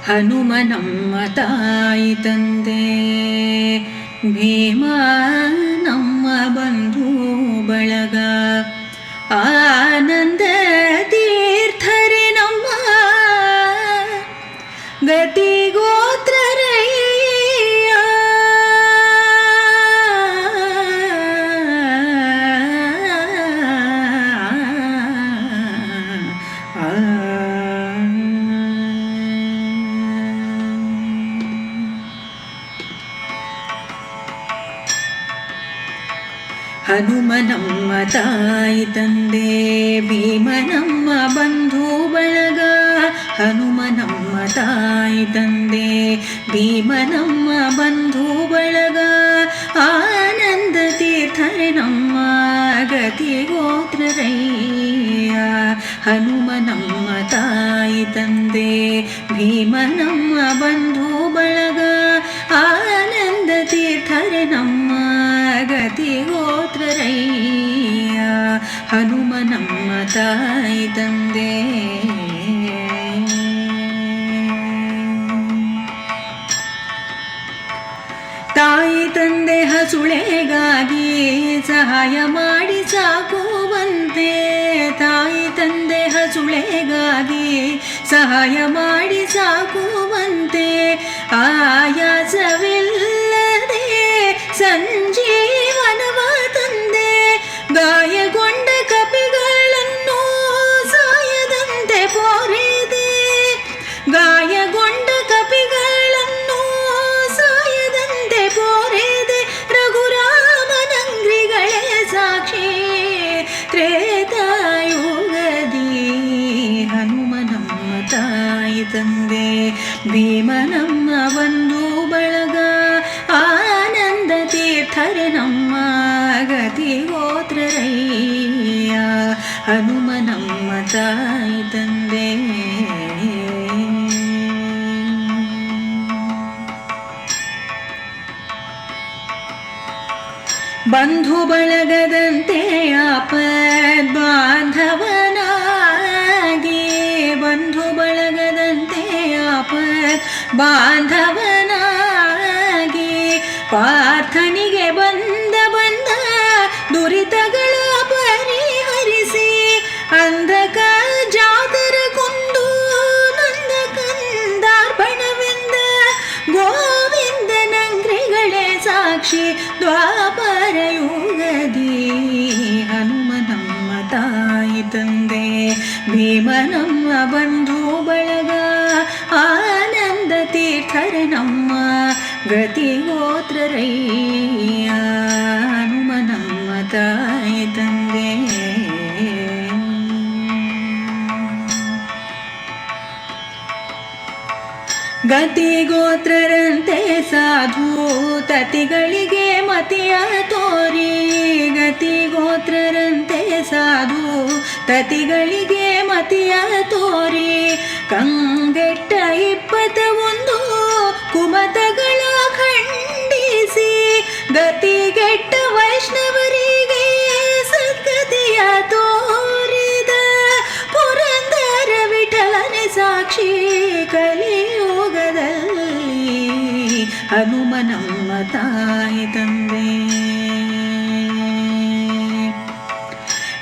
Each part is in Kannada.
ಹನುಮ ನಮ್ಮ ತಾಯಿ ತಂದೆ, ಭೀಮ ನಮ್ಮ ಬಂಧು ಬಳಗ, ಆನಂದ ತೀರ್ಥರೆ ನಮ್ಮ ಗತಿಗೋತ್ರರಯ್ಯ. ಹನುಮ ನಮ್ಮ ತಾಯಿ ತಂದೆ, ಭೀಮ ನಮ್ಮ ಬಂಧು ಬಳಗ, ಹನುಮ ನಮ್ಮ ತಾಯಿ ತಂದೆ, ಭೀಮ ನಮ್ಮ ಬಂಧು ಬಳಗ, ಆನಂದ ತೀರ್ಥರೆ ನಮ್ಮ ಗತಿಗೋತ್ರರಯ್ಯ. ಹನುಮ ನಮ್ಮ ತಾಯಿ ತಂದೆ, ಭೀಮ ನಮ್ಮ ಬಂಧು ಬಳಗ, ಆನಂದ ತೀರ್ಥರೆ ನಮ್ಮ ಗತಿಗೋತ್ರರಯ್ಯ. ಹನುಮ ನಮ್ಮ ತಾಯಿ ತಂದೆ. ತಾಯಿ ತಂದೆ ಹಸುಳೆಗಾಗಿ ಸಹಾಯ ಮಾಡಿ ಸಾಕುವಂತೆ, ತಾಯಿ ತಂದೆ ಹಸುಳೆಗಾಗಿ ಸಹಾಯ ಮಾಡಿ ಸಾಕುವಂತೆ, ಆಯಾಸವಿಲ್ಲದೆ ಸಂಜೀವನವ ತಂದೆ, ಗಾಯಗೊಂಡ ಕಪಿಗಳನ್ನು ಸಾಯದಂತೆ ಪೋರಿದೆ, ಗಾಯಗೊಂಡ ಕಪಿಗಳನ್ನು ಸಾಯದಂತೆ ಪೋರಿದೆ, ರಘುರಾಮನಂಗ್ರಿಗಳೇ ಸಾಕ್ಷಿ ತ್ರೇತಾಯುಗದಿ. ಹನುಮ ನಮ್ಮ ತಾಯಿ ತಂದೆ, ಭೀಮ ನಮ್ಮ ಬಂಧು ಬಳಗ, ಆನಂದ ತೀರ್ಥರೆ ನಮ್ಮ ಗತಿಗೋತ್ರರಯ್ಯ. ಹನುಮ ನಮ್ಮ ತಾಯಿ ತಂದೆ. ಬಂಧು ಬಳಗದಂತೆ ಆಪದ್ ಬಾಂಧವನಾಗಿ, ಬಂಧು ಬಳಗದಂತೆ ಆಪದ್ ಬಾಂಧವನಾಗಿ, ಪಾರ್ಥನಿಗೆ ಬಂದ ದುರಿತಗಳ ಪರಿಹರಿಸಿ, ಅಂಧಕ ಜಾತರ ಕೊಂದು ನಂದ ಕಂದಾರ್ಪಣವೆಂದ ಗೋವಿಂದನಂಗ್ರಿಗಳೇ ಸಾಕ್ಷಿ ದ್ವಾಪರ ಯುಗದಿ. ಹನುಮ ನಮ್ಮ ತಾಯಿ ತಂದೆ, ಭೀಮ ನಮ್ಮ ಬಂಧು ಬಳಗ, ಆನಂದ ತೀರ್ಥರೆ ನಮ್ಮ ಗತಿಗೋತ್ರರಯ್ಯ. ಹನುಮ ನಮ್ಮ ತಾಯಿ ತಂದೆ. ಗತಿಗೋತ್ರರಂತೆ ಸಾಧು ತತಿಗಳಿಗೆ ಮತಿಯ ತೋರಿ, ಗತಿಗೋತ್ರರಂತೆ ಸಾಧು ತತಿಗಳಿಗೆ ಮತಿಯ ತೋರಿ, ಕಂಗೆಟ್ಟ 21 ಕುಮತಗಳ ಖಂಡಿಸಿ, ಗತಿಗೆಟ್ಟ ವೈಷ್ಣವರಿಗೆ ಸದ್ಗತಿಯ ತೋರಿದ, ಪುರಂದರ ವಿಠಲನೆ ಸಾಕ್ಷಿ ಕಲಿಯುಗದಲ್ಲಿ. ಹನುಮ ನಮ್ಮ ತಾಯಿ ತಂದೆ,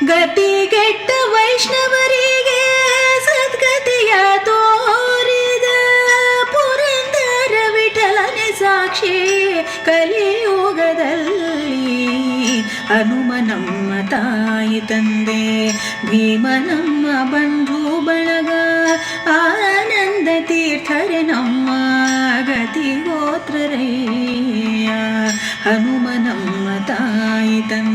ಗತಿಗೆಟ್ಟ ವೈಷ್ಣವರಿಗೆ ಸದ್ಗತಿಯ ತೋರಿದ, ಪುರಂದರ ವಿಠಲನೆ ಸಾಕ್ಷಿ ಕಲಿಯುಗದಲ್ಲಿ. ಹನುಮ ನಮ್ಮ ತಾಯಿ ತಂದೆ, ಭೀಮ ನಮ್ಮ ಬಂಧು ಬಳಗ, ಆನಂದ ತೀರ್ಥರೆ ನಮ್ಮ ಗತಿಗೋತ್ರರಯ್ಯ. ಹನುಮ ನಮ್ಮ ತಾಯಿ ತಂದೆ.